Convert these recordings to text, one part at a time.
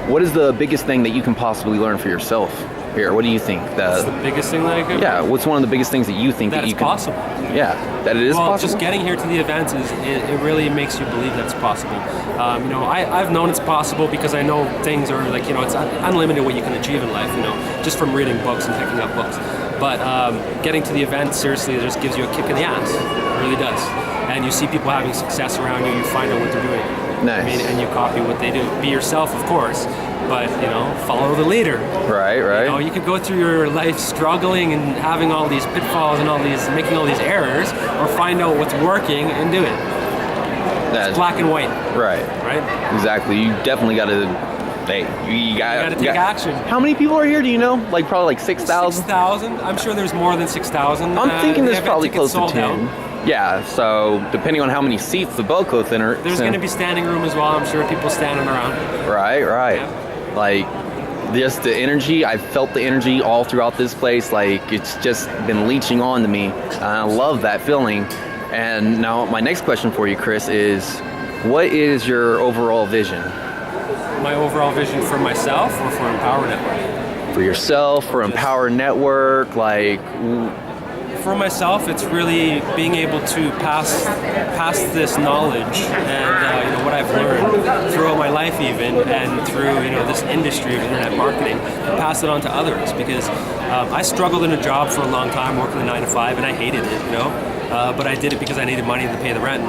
what is the biggest thing that you can possibly learn for yourself here? What do you think? That's the biggest thing that I could. Yeah, what's one of the biggest things that you think that you it's can? Possible. Yeah, that it is well, possible. Just getting here to the events it really makes you believe that it's possible. I've known it's possible because I know things are like, it's unlimited what you can achieve in life. Just from reading books and picking up books. But getting to the event, seriously, it just gives you a kick in the ass. It really does. And you see people having success around you. You find out what they're doing. Nice. And you copy what they do. Be yourself, of course. But, follow the leader. Right. You could go through your life struggling and having all these pitfalls and making all these errors, or find out what's working and do it. It's black and white. Right. Exactly. You definitely got to. Hey, you got to take action. How many people are here? Do you know? Like probably like 6,000. 6,000. I'm sure there's more than 6,000. I'm thinking there's probably close to 10. Out. Yeah, so depending on how many seats the Boco Center. There's going to be standing room as well. I'm sure people standing around. Right. Yeah. Like, just the energy, I've felt the energy all throughout this place. Like, it's just been leeching on to me. I love that feeling. And now my next question for you, Chris, is what is your overall vision? My overall vision for myself or for Empower Network? For yourself, for Empower Network, like... For myself, it's really being able to pass this knowledge and what I've learned throughout my life, even, and through this industry of internet marketing, and pass it on to others. Because I struggled in a job for a long time, working a 9 to 5, and I hated it. But I did it because I needed money to pay the rent.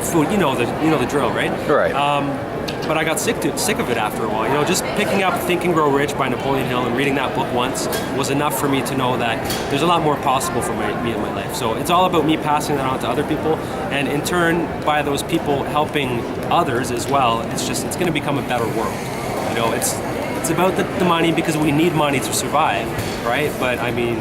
Food. You know the drill, right? Right. But I got sick of it after a while. Just picking up Think and Grow Rich by Napoleon Hill and reading that book once was enough for me to know that there's a lot more possible for me in my life. So it's all about me passing that on to other people, and in turn, by those people helping others as well, it's going to become a better world. It's about the money, because we need money to survive, right? But I mean,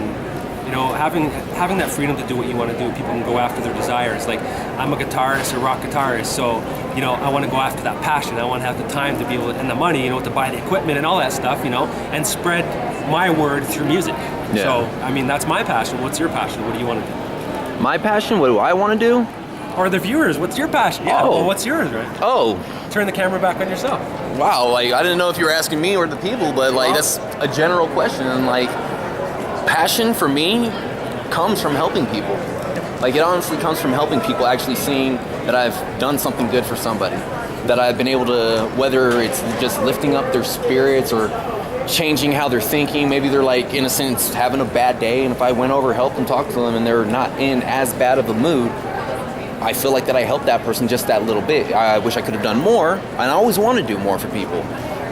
having that freedom to do what you want to do, people can go after their desires. Like, I'm a guitarist, a rock guitarist, so I want to go after that passion. I want to have the time to be able to, and the money, to buy the equipment and all that stuff, and spread my word through music. Yeah. So, I mean, that's my passion. What's your passion? What do you want to do? My passion? What do I want to do? Or the viewers, what's your passion? Yeah, well, what's yours, right? Oh. Turn the camera back on yourself. Wow, I didn't know if you were asking me or the people, but that's a general question. And passion for me comes from helping people. It honestly comes from helping people, actually seeing that I've done something good for somebody, that I've been able to, whether it's just lifting up their spirits or changing how they're thinking. Maybe they're in a sense having a bad day, and if I went over, helped them, talk to them, and they're not in as bad of a mood, I feel like that I helped that person just that little bit. I wish I could have done more, and I always want to do more for people.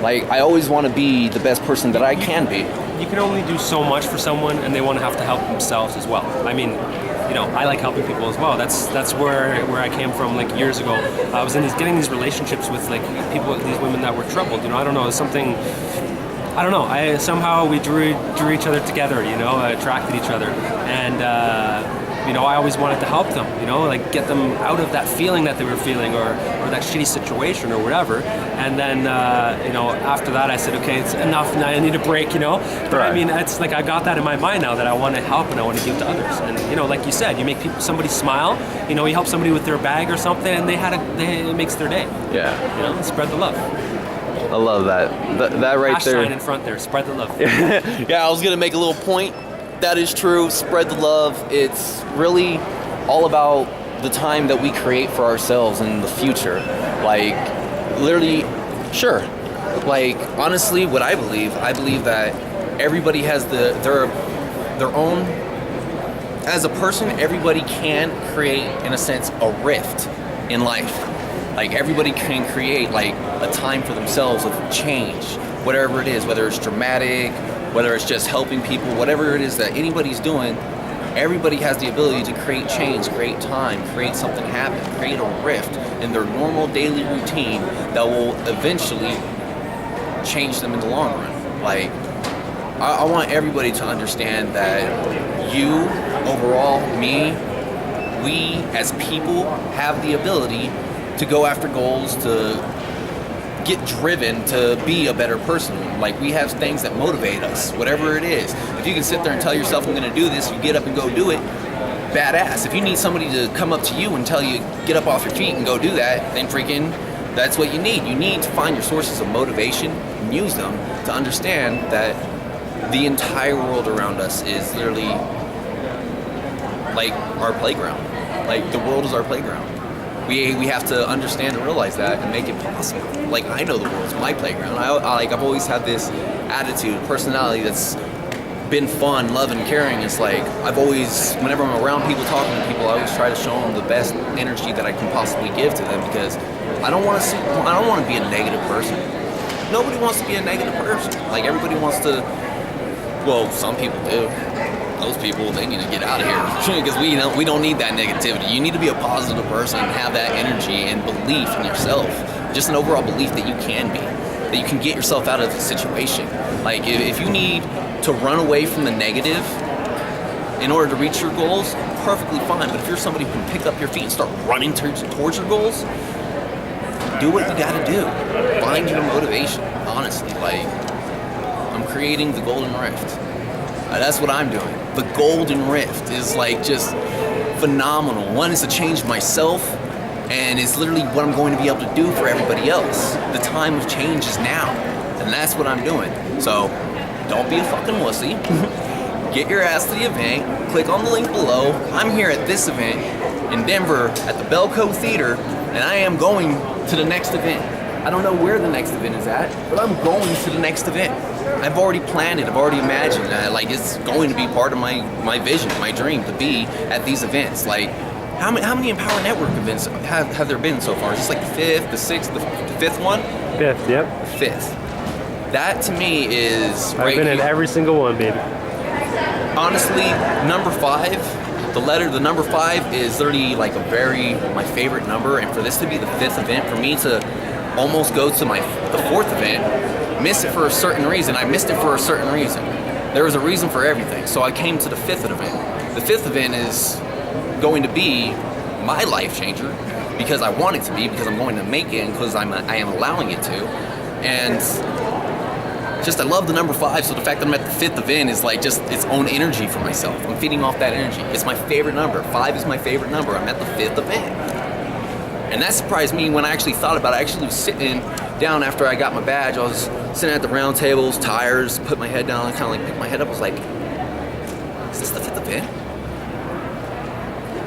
I always want to be the best person that I can be. You can only do so much for someone, and they want to have to help themselves as well. I mean, I like helping people as well. That's where I came from years ago. I was getting these relationships with people, these women that were troubled. I don't know, something. I don't know. Somehow we drew each other together. Attracted each other, and I always wanted to help them. Get them out of that feeling that they were feeling, or that shitty situation, or whatever. And then after that, I said, okay, it's enough. Now I need a break. But right. I mean, it's I got that in my mind now, that I want to help and I want to give to others. And like you said, you make somebody smile. You help somebody with their bag or something, and it makes their day. Yeah. Spread the love. I love that. That right Hash there. Sign in front there. Spread the love. Yeah, I was gonna make a little point. That is true. Spread the love. It's really all about the time that we create for ourselves in the future. Literally, sure. Honestly, what I believe that everybody has their own. As a person, everybody can create, in a sense, a rift in life. Everybody can create a time for themselves of change, whatever it is, whether it's dramatic, whether it's just helping people, whatever it is that anybody's doing, everybody has the ability to create change, create time, create something happen, create a rift in their normal daily routine that will eventually change them in the long run. I want everybody to understand that you, overall, me, we as people have the ability to go after goals, to get driven to be a better person. We have things that motivate us, whatever it is. If you can sit there and tell yourself, I'm going to do this, you get up and go do it, badass. If you need somebody to come up to you and tell you, get up off your feet and go do that, then freaking That's what you need. You need to find your sources of motivation and use them to understand that the entire world around us is literally like our playground. Like the world is our playground. We have to understand and realize that and make it possible. Like I know the world's my playground. I've always had this attitude, personality that's been fun, loving, caring. It's like I've always, whenever I'm around people, talking to people, I always try to show them the best energy that I can possibly give to them because I don't want to be a negative person. Nobody wants to be a negative person. Like everybody wants to. Well, some people do. Those people, they need to get out of here because we don't need that negativity. You need to be a positive person and have that energy and belief in yourself. Just an overall belief that you can be, that you can get yourself out of the situation. Like if you need to run away from the negative in order to reach your goals, perfectly fine. But if you're somebody who can pick up your feet and start running towards your goals, do what you gotta do. Find your motivation, honestly. Like, I'm creating the Golden Rift. That's what I'm doing. The Golden Rift is like just phenomenal. One is to change myself, and it's literally what I'm going to be able to do for everybody else. The time of change is now, and that's what I'm doing. So, don't be a fucking wussy. Get your ass to the event. Click on the link below. I'm here at this event in Denver at the Belco Theater, and I am going to the next event. I don't know where the next event is at, but I'm going to the next event. I've already planned it. I've already imagined. Like it's going to be part of my vision, my dream to be at these events. Like how many Empower Network events have there been so far? Is this like the 5th, the 6th, the 5th one? 5th, yep. 5th. That to me is I've been at every single one, baby. Honestly, number 5, the number 5 is literally like my favorite number, and for this to be the 5th event, for me to almost go to the 4th event, miss it for a certain reason. I missed it for a certain reason. There was a reason for everything, so I came to the 5th event. The 5th event is going to be my life changer because I want it to be, because I'm going to make it, and because I am allowing it to. And just I love the number 5, so the fact that I'm at the 5th event is like just its own energy for myself. I'm feeding off that energy. It's my favorite number. 5 is my favorite number. I'm at the 5th event. And that surprised me when I actually thought about it. I actually was sitting down after I got my badge. I was sitting at the round tables, tires, put my head down, and kind of like picked my head up. I was like, is this the 5th event?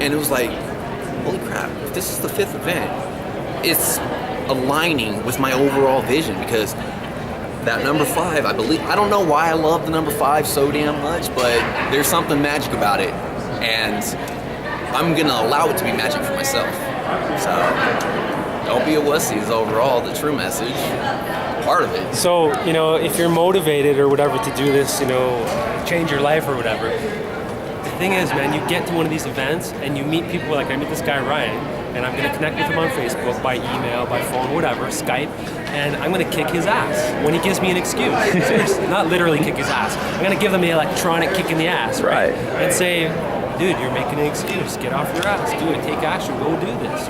And it was like, holy crap, if this is the 5th event, it's aligning with my overall vision, because that number 5, I don't know why I love the number 5 so damn much, but there's something magic about it. And I'm gonna allow it to be magic for myself. So, don't be a wussy is overall the true message, part of it. So, if you're motivated or whatever to do this, change your life or whatever, the thing is, man, you get to one of these events and you meet people. Like I meet this guy, Ryan, and I'm going to connect with him on Facebook, by email, by phone, whatever, Skype, and I'm going to kick his ass when he gives me an excuse. Seriously, not literally kick his ass. I'm going to give him the electronic kick in the ass, right? And say, dude, you're making an excuse. Get off your ass. Do it. Take action. Go do this.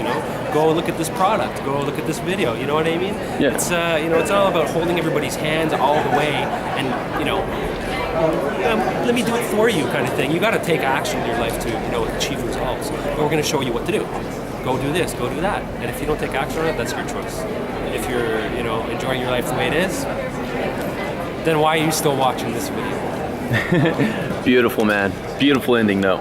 Go look at this product. Go look at this video. You know what I mean? Yeah. It's it's all about holding everybody's hands all the way, and let me do it for you, kind of thing. You got to take action in your life to achieve results. But we're going to show you what to do. Go do this. Go do that. And if you don't take action on it, that's your choice. If you're enjoying your life the way it is, then why are you still watching this video? Beautiful, man. Beautiful ending, though.